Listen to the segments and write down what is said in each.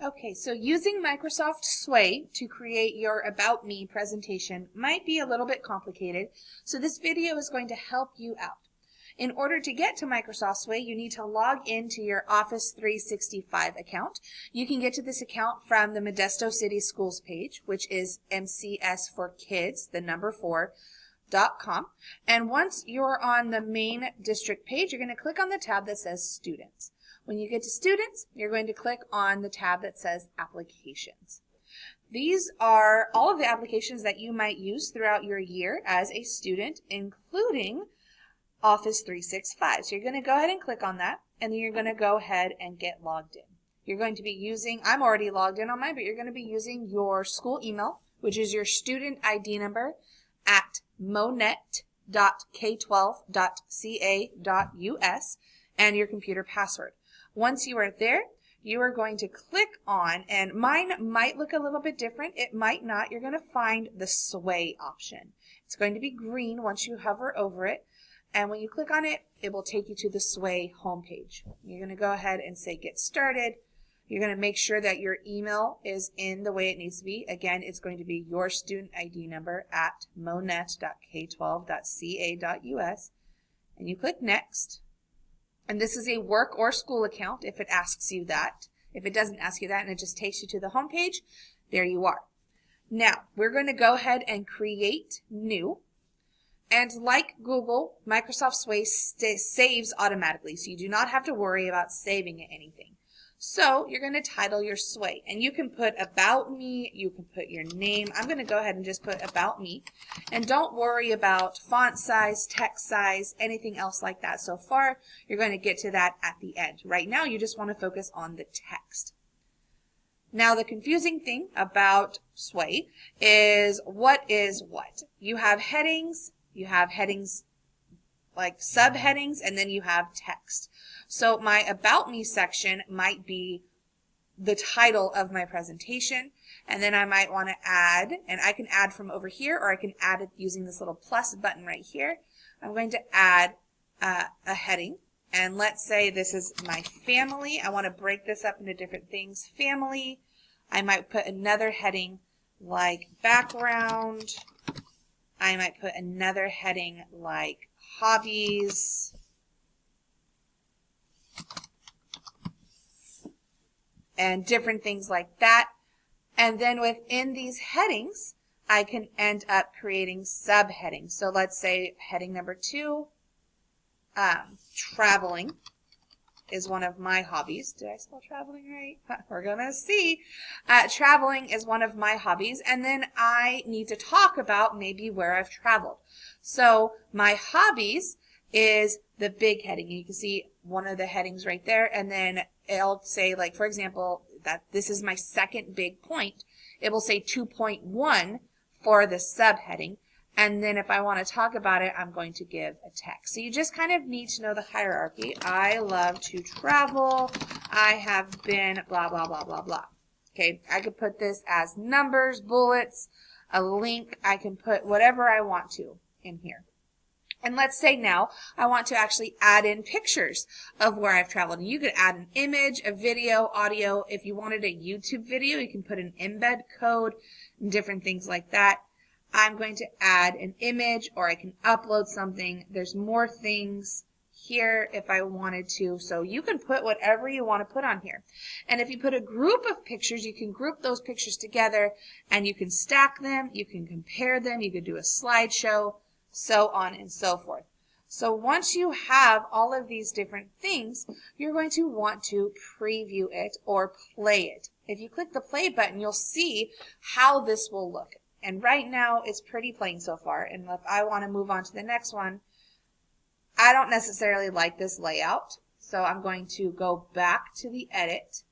Okay, so using Microsoft Sway to create your About Me presentation might be a little bit complicated, so this video is going to help you out. In order to get to Microsoft Sway, you need to log into your Office 365 account. You can get to this account from the Modesto City Schools page, which is MCS4Kids, the number 4.com. And once you're on the main district page, you're going to click on the tab that says Students. When you get to Students, you're going to click on the tab that says Applications. These are all of the applications that you might use throughout your year as a student, including Office 365. So you're going to go ahead and click on that, and then you're going to go ahead and get logged in. You're going to be using, I'm already logged in on mine, but you're going to be using your school email, which is your student ID number at monet.k12.ca.us, and your computer password. Once you are there, you are going to click on, and mine might look a little bit different. It might not. You're going to find the Sway option. It's going to be green once you hover over it. And when you click on it, it will take you to the Sway homepage. You're going to go ahead and say Get Started. You're going to make sure that your email is in the way it needs to be. Again, it's going to be your student ID number at monet.k12.ca.us. And you click Next. And this is a work or school account if it asks you that. If it doesn't ask you that and it just takes you to the home page, there you are. Now, we're going to go ahead and create new. And like Google, Microsoft Sway saves automatically, so you do not have to worry about saving anything. So you're going to title your Sway, and you can put About Me, you can put your name. I'm going to go ahead and just put About Me, and don't worry about font size, text size, anything else like that. So far, you're going to get to that at the end. Right now, you just want to focus on the text. Now, the confusing thing about Sway is what is what. You have headings like subheadings, and then you have text. So my About Me section might be the title of my presentation, and then I might want to add, and I can add from over here, or I can add it using this little plus button right here. I'm going to add a heading, and let's say this is my family. I want to break this up into different things. Family. I might put another heading like background. I might put another heading like hobbies. And different things like that. And then within these headings, I can end up creating subheadings. So let's say heading number 2, traveling is one of my hobbies. Did I spell traveling right? We're going to see. Traveling is one of my hobbies. And then I need to talk about maybe where I've traveled. So my hobbies is the big heading. You can see one of the headings right there. And then it'll say, like, for example, that this is my second big point. It will say 2.1 for the subheading. And then if I want to talk about it, I'm going to give a text. So you just kind of need to know the hierarchy. I love to travel. I have been blah, blah, blah, blah, blah. Okay, I could put this as numbers, bullets, a link. I can put whatever I want to in here. And let's say now I want to actually add in pictures of where I've traveled. And you could add an image, a video, audio. If you wanted a YouTube video, you can put an embed code and different things like that. I'm going to add an image, or I can upload something. There's more things here if I wanted to. So you can put whatever you want to put on here. And if you put a group of pictures, you can group those pictures together and you can stack them, you can compare them, you could do a slideshow, so on and so forth. So once you have all of these different things, you're going to want to preview it or play it. If you click the play button, you'll see how this will look. And right now, it's pretty plain so far. And if I want to move on to the next one, I don't necessarily like this layout. So I'm going to go back to the edit,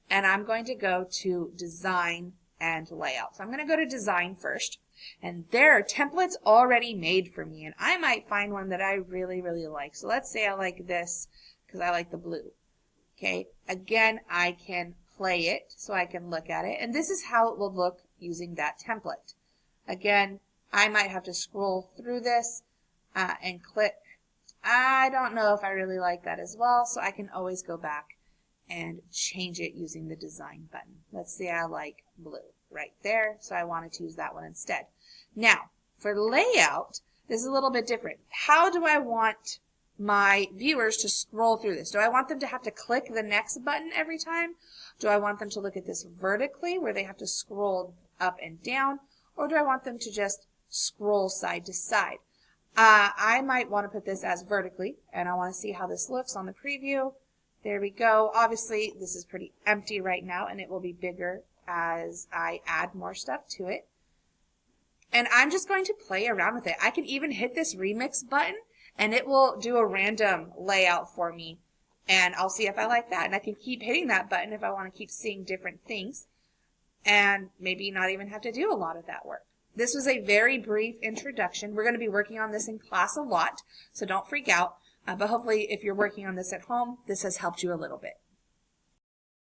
and I'm going to go to design and layout. So I'm going to go to design first. And there are templates already made for me. And I might find one that I really, really like. So let's say I like this because I like the blue. Okay. Again, I can play it so I can look at it. And this is how it will look using that template. Again, I might have to scroll through this and click. I don't know if I really like that as well, so I can always go back and change it using the design button. Let's say I like blue right there, so I want to choose that one instead. Now, for layout, this is a little bit different. How do I want my viewers to scroll through this? Do I want them to have to click the next button every time? Do I want them to look at this vertically where they have to scroll up and down? Or do I want them to just scroll side to side? I might want to put this as vertically, and I want to see how this looks on the preview. There we go. Obviously, this is pretty empty right now, and it will be bigger as I add more stuff to it. And I'm just going to play around with it. I can even hit this remix button, and it will do a random layout for me, and I'll see if I like that. And I can keep hitting that button if I want to keep seeing different things, and maybe not even have to do a lot of that work. This was a very brief introduction. We're going to be working on this in class a lot, so don't freak out. But hopefully, if you're working on this at home, this has helped you a little bit.